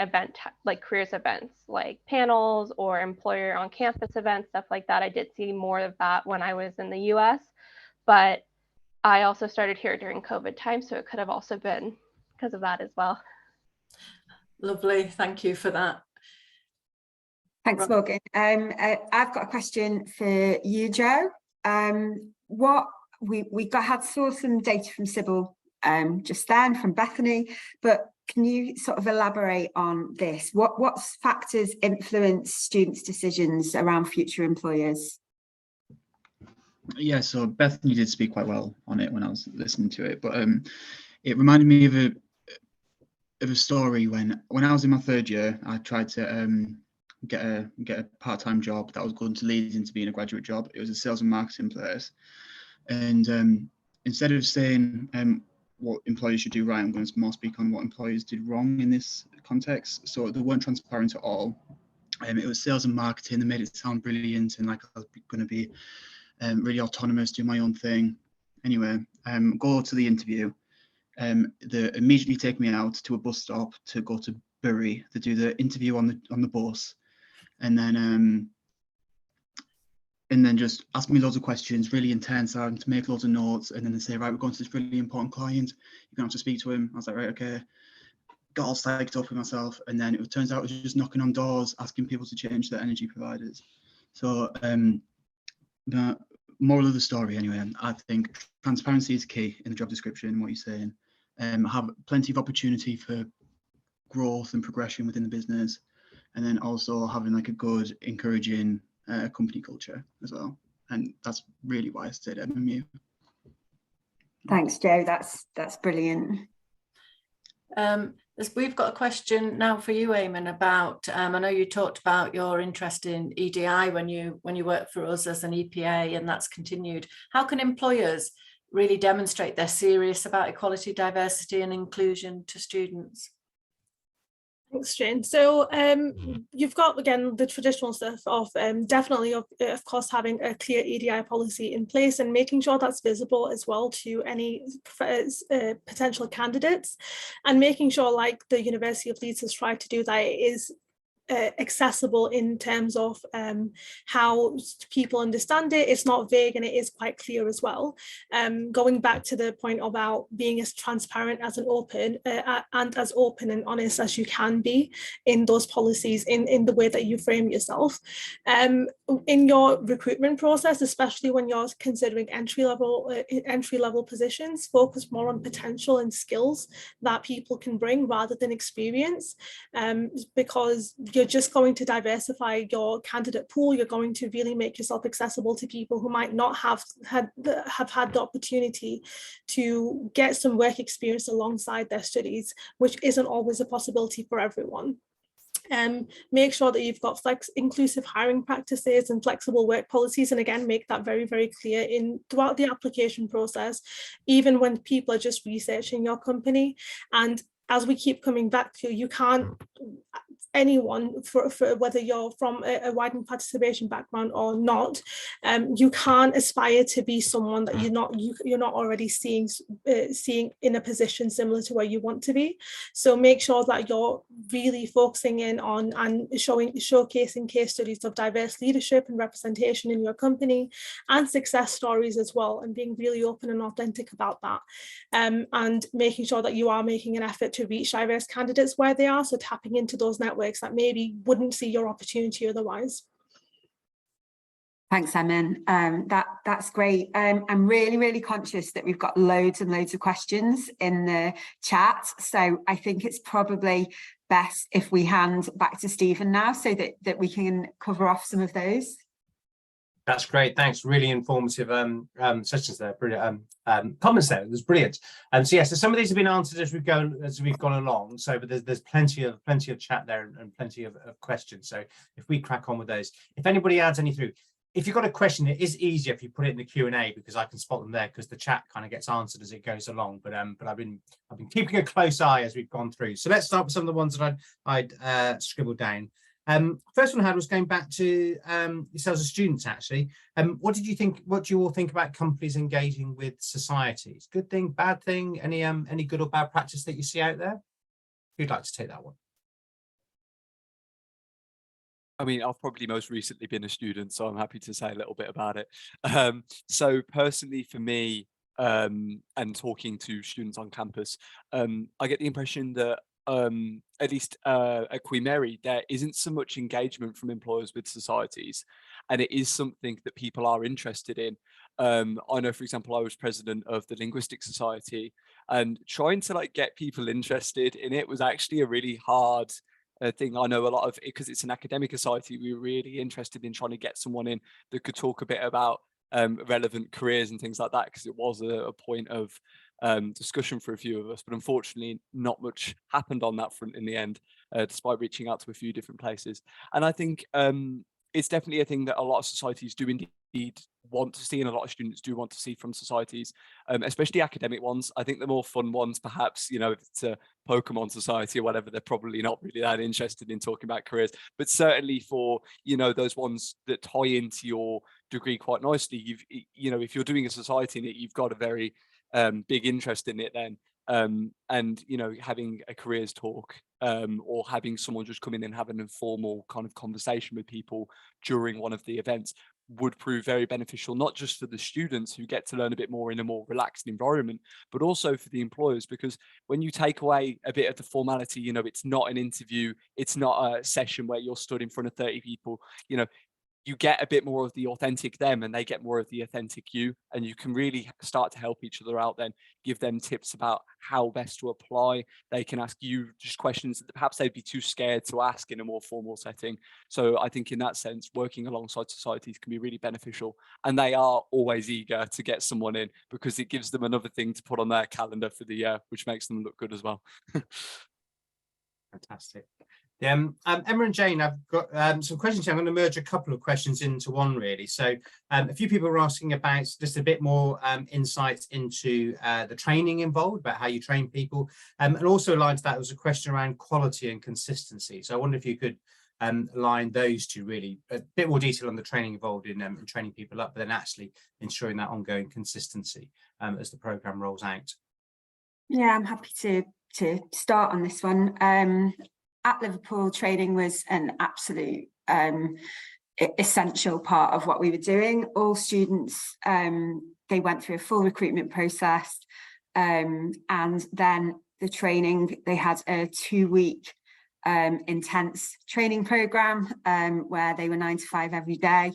like careers events, like panels or employer on campus events, stuff like that. I did see more of that when I was in the US, but I also started here during COVID time, so it could have also been because of that as well. Lovely, thank you for that. Thanks, Morgan. I've got a question for you, Jo. What saw some data from Cibyl just then, from Bethany, but can you sort of elaborate on this? What factors influence students' decisions around future employers? Yeah, so Bethany did speak quite well on it when I was listening to it, but it reminded me of a story when I was in my third year. I tried to get a part-time job that was going to lead into being a graduate job. It was a sales and marketing place, and instead of saying what employers should do right, I'm going to more speak on what employers did wrong in this context. So they weren't transparent at all. It was sales and marketing. They made it sound brilliant and like I was going to be really autonomous, do my own thing. Anyway, go to the interview. They immediately take me out to a bus stop to go to Bury to do the interview on the bus, and then just ask me loads of questions, really intense, having to make loads of notes, and then they say, right, we're going to this really important client, you're going to have to speak to him. I was like, right, okay. Got all psyched up with myself, and then it turns out it was just knocking on doors, asking people to change their energy providers. So the moral of the story, anyway, I think transparency is key in the job description and what you're saying. Have plenty of opportunity for growth and progression within the business, and then also having like a good, encouraging company culture as well. And that's really why I stayed at MMU. Thanks, Joe. That's brilliant. We've got a question now for you, Eamon, about, I know you talked about your interest in EDI when you worked for us as an EPA, and that's continued. How can employers really demonstrate they're serious about equality, diversity and inclusion to students? Thanks, Jane. So you've got, again, the traditional stuff of definitely, of course, having a clear EDI policy in place and making sure that's visible as well to any potential candidates, and making sure, like the University of Leeds has tried to do, that it is accessible in terms of how people understand it. It's not vague and it is quite clear as well. Going back to the point about being as transparent as and open and honest as you can be in those policies, in the way that you frame yourself. In your recruitment process, especially when you're considering entry level positions, focus more on potential and skills that people can bring rather than experience, because you're just going to diversify your candidate pool. You're going to really make yourself accessible to people who might not have had the opportunity to get some work experience alongside their studies, which isn't always a possibility for everyone. Make sure that you've got inclusive hiring practices and flexible work policies, and again, make that very, very clear throughout the application process, even when people are just researching your company. And as we keep coming back to, you can't, anyone, for whether you're from a widened participation background or not, you can't aspire to be someone that you're not already seeing in a position similar to where you want to be. So make sure that you're really focusing in on and showcasing case studies of diverse leadership and representation in your company, and success stories as well, and being really open and authentic about that, and making sure that you are making an effort to reach diverse candidates where they are, so tapping into those networks that maybe wouldn't see your opportunity otherwise. Thanks, Eamon. That's great. I'm really, really conscious that we've got loads and loads of questions in the chat, so I think it's probably best if we hand back to Stephen now, so that we can cover off some of those. That's great. Thanks. Really informative sessions there. Brilliant. Comments there. It was brilliant. So so some of these have been answered as we've gone along. So, but there's plenty of chat there and plenty of questions. So if we crack on with those, if anybody adds any through, if you've got a question, it is easier if you put it in the Q&A, because I can spot them there, because the chat kind of gets answered as it goes along. But I've been keeping a close eye as we've gone through. So let's start with some of the ones that I'd scribbled down. First one I had was going back to yourselves as students, actually. What do you all think about companies engaging with societies? Good thing, bad thing? Any good or bad practice that you see out there? Who'd like to take that one? I mean, I've probably most recently been a student, so I'm happy to say a little bit about it. So personally for me, and talking to students on campus, I get the impression that at least at Queen Mary, there isn't so much engagement from employers with societies, and it is something that people are interested in. I know, for example, I was president of the Linguistic Society, and trying to like get people interested in it was actually a really hard thing. I know a lot of it because it's an academic society. We were really interested in trying to get someone in that could talk a bit about relevant careers and things like that, because it was a point of discussion for a few of us, but unfortunately not much happened on that front in the end, despite reaching out to a few different places. And I think it's definitely a thing that a lot of societies do indeed want to see, and a lot of students do want to see from societies, especially academic ones. I think the more fun ones, perhaps, you know, if it's a Pokemon society or whatever, they're probably not really that interested in talking about careers. But certainly for, you know, those ones that tie into your degree quite nicely, you know, if you're doing a society in it, you've got a very big interest in it then. And, you know, having a careers talk or having someone just come in and have an informal kind of conversation with people during one of the events would prove very beneficial, not just for the students who get to learn a bit more in a more relaxed environment, but also for the employers, because when you take away a bit of the formality, you know, it's not an interview, it's not a session where you're stood in front of 30 people, you know, you get a bit more of the authentic them and they get more of the authentic you, and you can really start to help each other out then, give them tips about how best to apply. They can ask you just questions that perhaps they'd be too scared to ask in a more formal setting. So I think in that sense, working alongside societies can be really beneficial, and they are always eager to get someone in because it gives them another thing to put on their calendar for the year, which makes them look good as well. Fantastic. Emma and Jane, I've got some questions here. I'm going to merge a couple of questions into one, really. So a few people are asking about just a bit more insights into the training involved, about how you train people. And also aligned to that was a question around quality and consistency. So I wonder if you could align those two, really, a bit more detail on the training involved in training people up, but then actually ensuring that ongoing consistency as the programme rolls out. Yeah, I'm happy to start on this one. At Liverpool, training was an absolute essential part of what we were doing. All students, they went through a full recruitment process, and then the training, they had a 2-week intense training programme where they were 9 to 5 every day.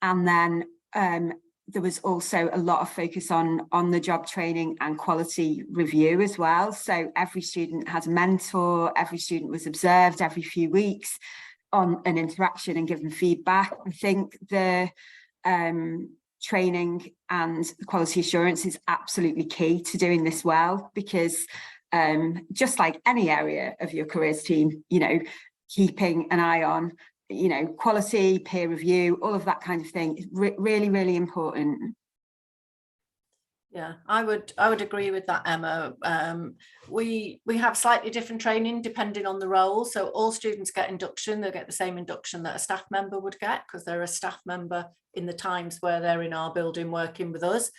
And then there was also a lot of focus on the job training and quality review as well. So every student had a mentor, every student was observed every few weeks on an interaction and given feedback. I think the training and the quality assurance is absolutely key to doing this well, because just like any area of your careers team, you know, keeping an eye on, you know, quality, peer review, all of that kind of thing is really, really important. Yeah, I would agree with that, Emma. We have slightly different training depending on the role. So all students get induction, they'll get the same induction that a staff member would get, because they're a staff member in the times where they're in our building working with us.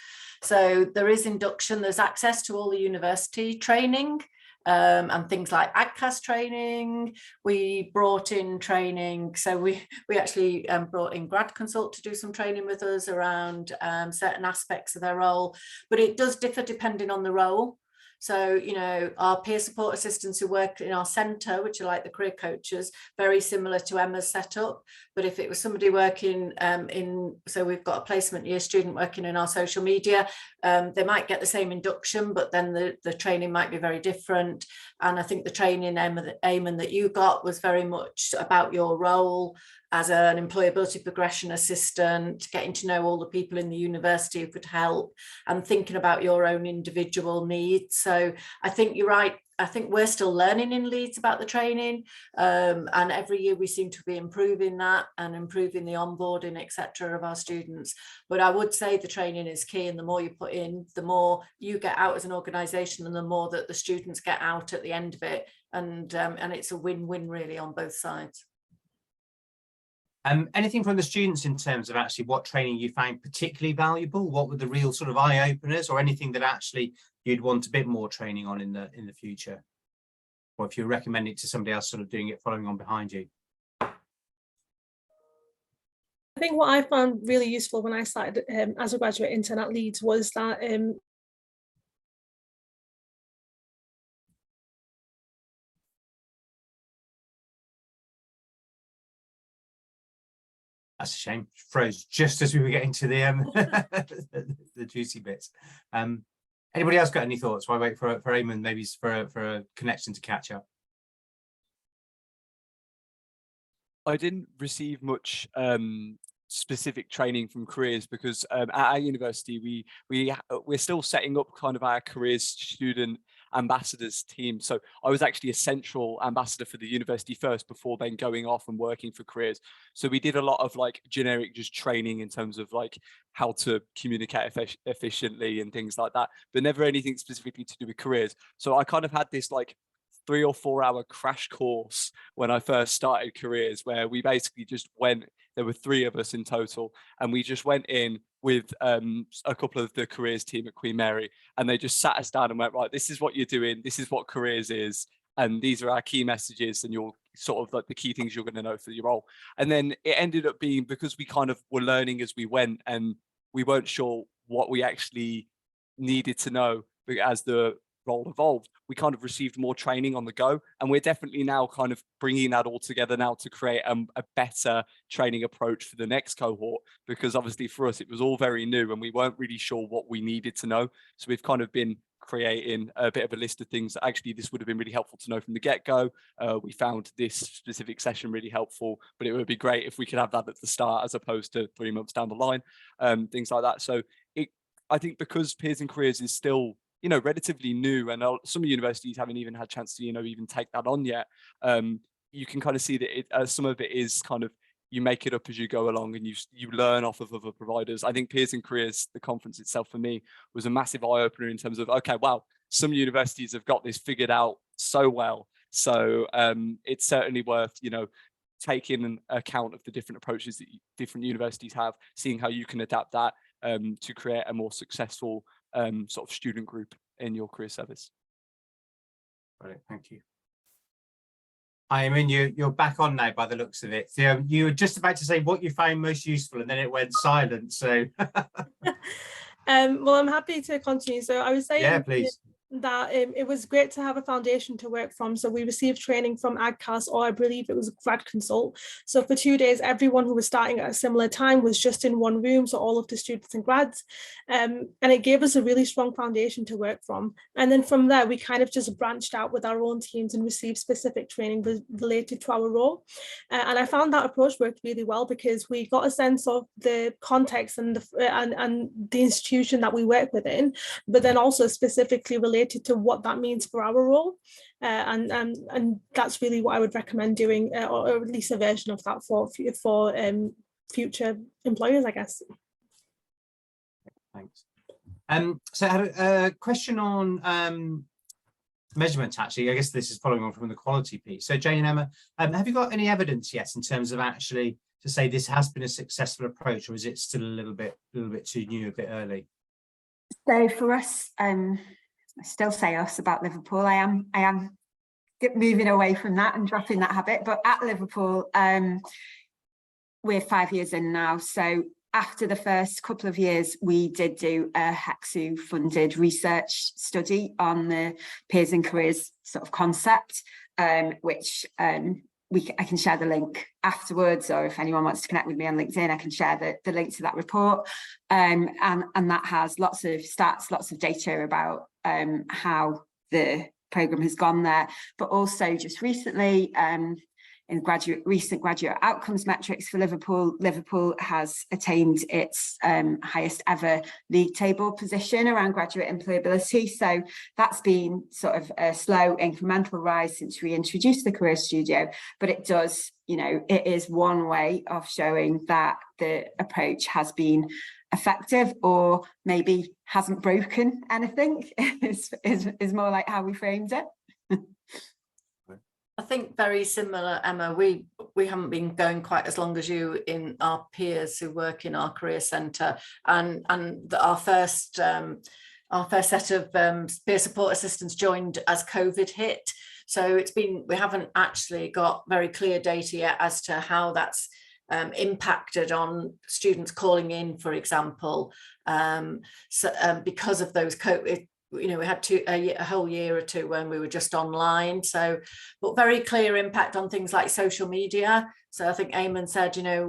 So there is induction, there's access to all the university training. And things like AGCAS training. We brought in training, so we actually brought in Gradconsult to do some training with us around certain aspects of their role, but it does differ depending on the role. So, you know, our peer support assistants who work in our centre, which are like the career coaches, very similar to Emma's setup. But if it was somebody working so we've got a placement year student working in our social media, they might get the same induction, but then the training might be very different. And I think the training, Eamon, that you got was very much about your role as an employability progression assistant, getting to know all the people in the university who could help, and thinking about your own individual needs. So I think you're right. I think we're still learning in Leeds about the training, and every year we seem to be improving that and improving the onboarding, etc., of our students. But I would say the training is key, and the more you put in, the more you get out as an organisation, and the more that the students get out at the end of it, and it's a win-win really on both sides. Anything from the students in terms of actually what training you found particularly valuable? What were the real sort of eye openers, or anything that actually you'd want a bit more training on in the future? Or if you recommend it to somebody else sort of doing it, following on behind you? I think what I found really useful when I started as a graduate intern at Leeds was that That's a shame. Froze just as we were getting to the the juicy bits. Anybody else got any thoughts? While I wait for Eamon, maybe for a connection to catch up. I didn't receive much specific training from careers because at our university we're still setting up kind of our careers student ambassadors team. So I was actually a central ambassador for the university first before then going off and working for careers. So we did a lot of like generic just training in terms of like how to communicate efficiently and things like that, but never anything specifically to do with careers. So I kind of had this like 3 or 4 hour crash course when I first started careers, where we basically just went, there were 3 of us in total, and we just went in with a couple of the careers team at Queen Mary, and they just sat us down and went, right, this is what you're doing, this is what careers is, and these are our key messages and your sort of like the key things you're going to know for your role. And then it ended up being, because we kind of were learning as we went and we weren't sure what we actually needed to know as the role evolved, we kind of received more training on the go, and we're definitely now kind of bringing that all together now to create a better training approach for the next cohort, because obviously for us it was all very new and we weren't really sure what we needed to know. So we've kind of been creating a bit of a list of things that actually this would have been really helpful to know from the get-go. We found this specific session really helpful, but it would be great if we could have that at the start as opposed to 3 months down the line, things like that. So I think because Peers and Careers is still, you know, relatively new, and some universities haven't even had a chance to, you know, even take that on yet. You can kind of see that some of it is kind of, you make it up as you go along and you learn off of other providers. I think Peers and Careers, the conference itself for me, was a massive eye-opener in terms of, okay, wow, some universities have got this figured out so well. So it's certainly worth, you know, taking an account of the different approaches that different universities have, seeing how you can adapt that to create a more successful sort of student group in your career service. Brilliant, thank you. I mean, you're back on now by the looks of it. So, you were just about to say what you found most useful, and then it went silent. So, well, I'm happy to continue. So I was saying, yeah, please. That it was great to have a foundation to work from. So we received training from AGCAS, or I believe it was Gradconsult. So for 2 days, everyone who was starting at a similar time was just in one room, so all of the students and grads, and it gave us a really strong foundation to work from. And then from there, we kind of just branched out with our own teams and received specific training related to our role. And I found that approach worked really well, because we got a sense of the context and the institution that we work within, but then also specifically related to what that means for our role, and that's really what I would recommend doing, or at least a version of that for future employers, I guess. Thanks. So I had a question on measurement, actually. I guess this is following on from the quality piece. So Jane and Emma, have you got any evidence yet in terms of actually to say this has been a successful approach, or is it still a little bit too new, a bit early? So for us, I still say us about Liverpool. I am moving away from that and dropping that habit. But at Liverpool, we're 5 years in now. So after the first couple of years, we did do a HEXU-funded research study on the Peers and Careers sort of concept, which I can share the link afterwards, or if anyone wants to connect with me on LinkedIn, I can share the link to that report. And that has lots of stats, lots of data about how the programme has gone there, but also just recently in recent graduate outcomes metrics for Liverpool has attained its highest ever league table position around graduate employability. So that's been sort of a slow incremental rise since we introduced the Career Studio, but it does, you know, it is one way of showing that the approach has been effective, or maybe hasn't broken anything, is more like how we framed it. I think very similar, Emma. We haven't been going quite as long as you in our peers who work in our career centre, and our first set of peer support assistants joined as COVID hit. So we haven't actually got very clear data yet as to how that's impacted on students calling in, for example. Because of those COVID. You know, we had a whole year or two when we were just online. So, but very clear impact on things like social media. So I think Eamon said, you know,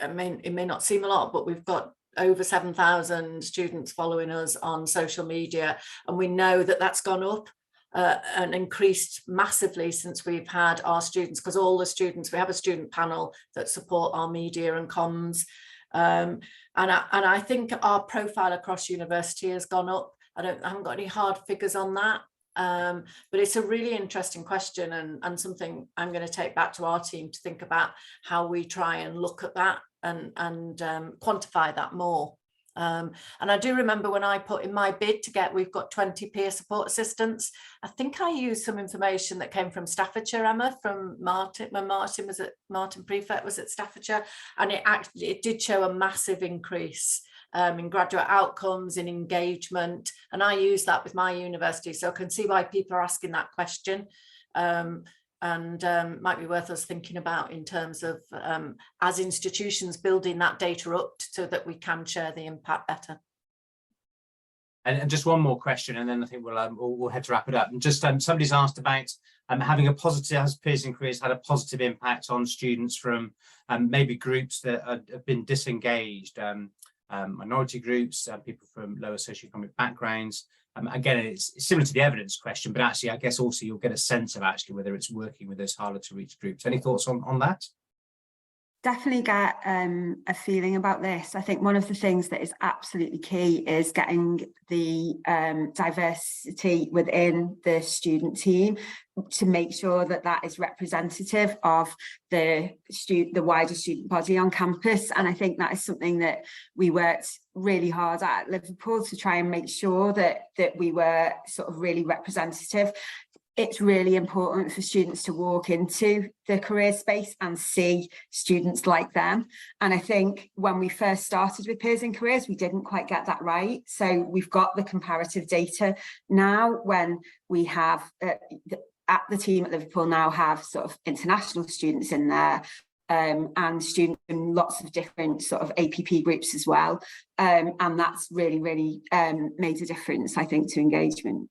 I mean, it may not seem a lot, but we've got over 7,000 students following us on social media, and we know that that's gone up and increased massively since we've had our students, because all the students, we have a student panel that support our media and comms, and I think our profile across university has gone up. I haven't got any hard figures on that, but it's a really interesting question, and something I'm going to take back to our team to think about how we try and look at that and quantify that more. And I do remember when I put in my bid to get, we've got 20 peer support assistants. I think I used some information that came from Staffordshire, Emma, from Martin, when Martin Prefect was at Staffordshire, and it did show a massive increase in graduate outcomes, in engagement, and I use that with my university, so I can see why people are asking that question. And might be worth us thinking about in terms of, as institutions, building that data up so that we can share the impact better. And just one more question, and then I think we'll head to wrap it up. And just somebody's asked about having a positive, has Peers and Careers had a positive impact on students from maybe groups that have been disengaged, minority groups, people from lower socioeconomic backgrounds. Again, it's similar to the evidence question, but actually, I guess also you'll get a sense of actually whether it's working with those harder to reach groups. Any thoughts on that? Definitely get a feeling about this. I think one of the things that is absolutely key is getting the diversity within the student team to make sure that that is representative of the wider student body on campus. And I think that is something that we worked really hard at Liverpool to try and make sure that we were sort of really representative. It's really important for students to walk into the career space and see students like them. And I think when we first started with Peers and Careers, we didn't quite get that right. So we've got the comparative data now, when we have at the team at Liverpool now have sort of international students in there, and students in lots of different sort of APP groups as well. And that's really, really made a difference, I think, to engagement.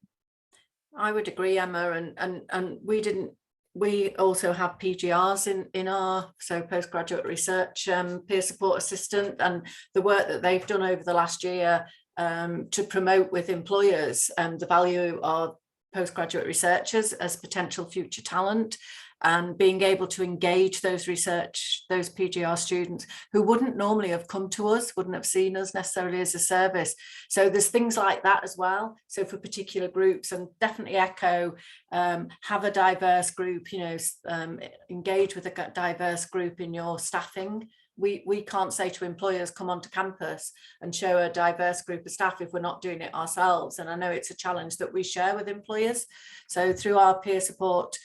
I would agree, Emma, and we also have PGRs in our postgraduate research peer support assistant, and the work that they've done over the last year to promote with employers the value of postgraduate researchers as potential future talent, and being able to engage those PGR students who wouldn't normally have come to us, wouldn't have seen us necessarily as a service. So there's things like that as well. So for particular groups, and definitely echo, have a diverse group, engage with a diverse group in your staffing. We can't say to employers, come onto campus and show a diverse group of staff if we're not doing it ourselves. And I know it's a challenge that we share with employers. So through our peer support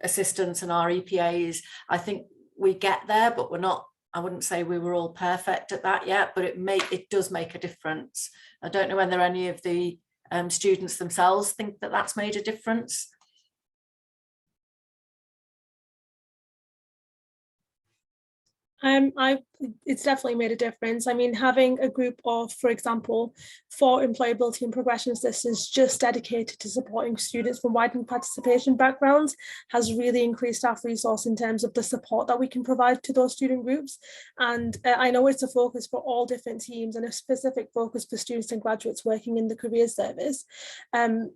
assistants and our EPAs, I think we get there, but we're not, I wouldn't say we were all perfect at that yet, but it does make a difference. I don't know whether any of the students themselves think that that's made a difference. It's definitely made a difference. I mean, having a group of, for example, 4 employability and progression assistants just dedicated to supporting students from widening participation backgrounds has really increased our resource in terms of the support that we can provide to those student groups. And I know it's a focus for all different teams and a specific focus for students and graduates working in the careers service.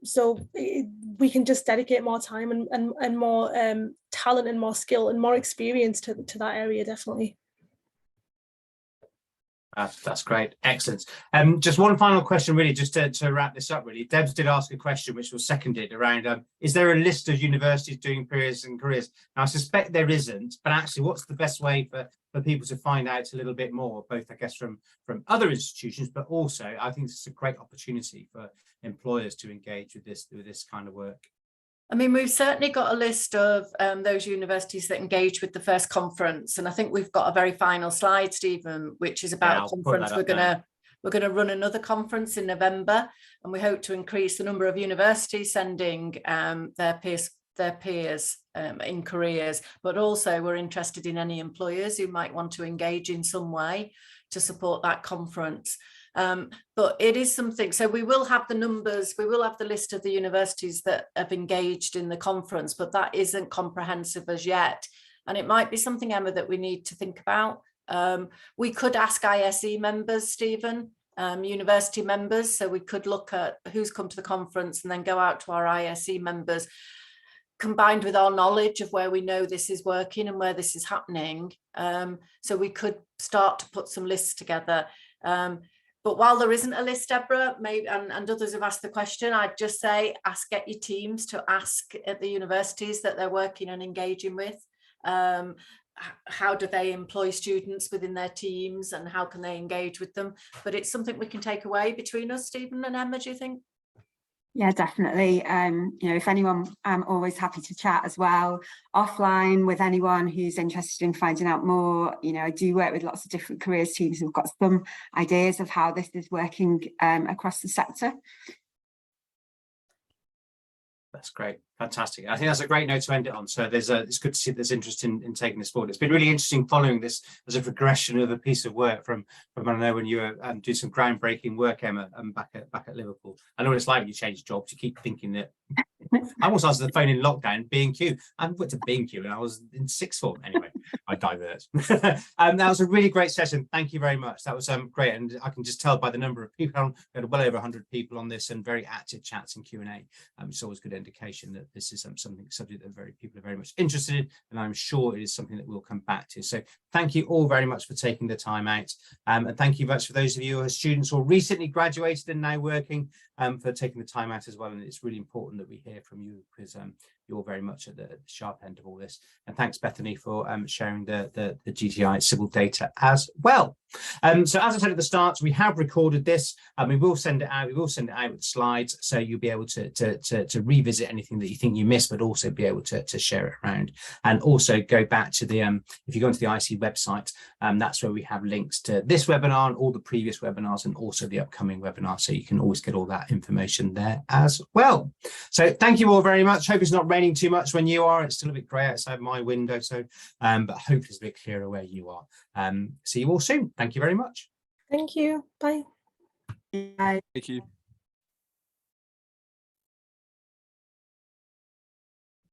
So we can just dedicate more time and more talent and more skill and more experience to that area, definitely. That's great. Excellent. Just one final question, really, just to wrap this up, really. Debs did ask a question, which was seconded, around, is there a list of universities doing Peers and Careers? Now, I suspect there isn't, but actually, what's the best way for people to find out a little bit more, both, I guess, from other institutions, but also, I think it's a great opportunity for employers to engage with this kind of work. I mean, we've certainly got a list of those universities that engage with the first conference, and I think we've got a very final slide, Stephen, which is about a conference. We're going to run another conference in November, and we hope to increase the number of universities sending their peers in careers, but also we're interested in any employers who might want to engage in some way to support that conference. But it is something, so we will have the numbers, we will have the list of the universities that have engaged in the conference, but that isn't comprehensive as yet. And it might be something, Emma, that we need to think about We could ask ISE members, Stephen, university members, so we could look at who's come to the conference and then go out to our ISE members, combined with our knowledge of where we know this is working and where this is happening. So we could start to put some lists together. But while there isn't a list, Deborah, maybe, and others have asked the question, I'd just say get your teams to ask at the universities that they're working and engaging with. How do they employ students within their teams and how can they engage with them? But it's something we can take away between us, Stephen and Emma, do you think? Yeah, definitely. You know, if anyone, I'm always happy to chat as well offline with anyone who's interested in finding out more. You know, I do work with lots of different careers teams who've got some ideas of how this is working across the sector. That's great. Fantastic. I think that's a great note to end it on. So it's good to see there's interest in taking this forward. It's been really interesting following this as a progression of a piece of work from I know when you were doing some groundbreaking work, Emma, back at Liverpool. I know what it's like when you change jobs. You keep thinking that I almost answered the phone in lockdown, B&Q. I went to B&Q and I was in sixth form. Anyway, I divert. That was a really great session. Thank you very much. That was great. And I can just tell by the number of people, we had well over 100 people on this and very active chats and Q&A. It's always a good indication that this is subject that people are very much interested in, and I'm sure it is something that we'll come back to. So thank you all very much for taking the time out, and thank you much for those of you who are students or recently graduated and now working, for taking the time out as well. And it's really important that we hear from you because you're very much at the sharp end of all this. And thanks, Bethany, for sharing the GTI Cibyl data as well. So as I said at the start, we have recorded this and we will send it out. We will send it out with slides, so you'll be able to revisit anything that you think you missed, but also be able to share it around. And also go back to the if you go into the ISE website, that's where we have links to this webinar and all the previous webinars and also the upcoming webinar, so you can always get all that information there as well. So thank you all very much. Hope it's not raining too much when you are. It's still a bit grey outside my window, so but hope it's a bit clearer where you are. See you all soon. Thank you very much. Thank you. Bye. Bye. Thank you.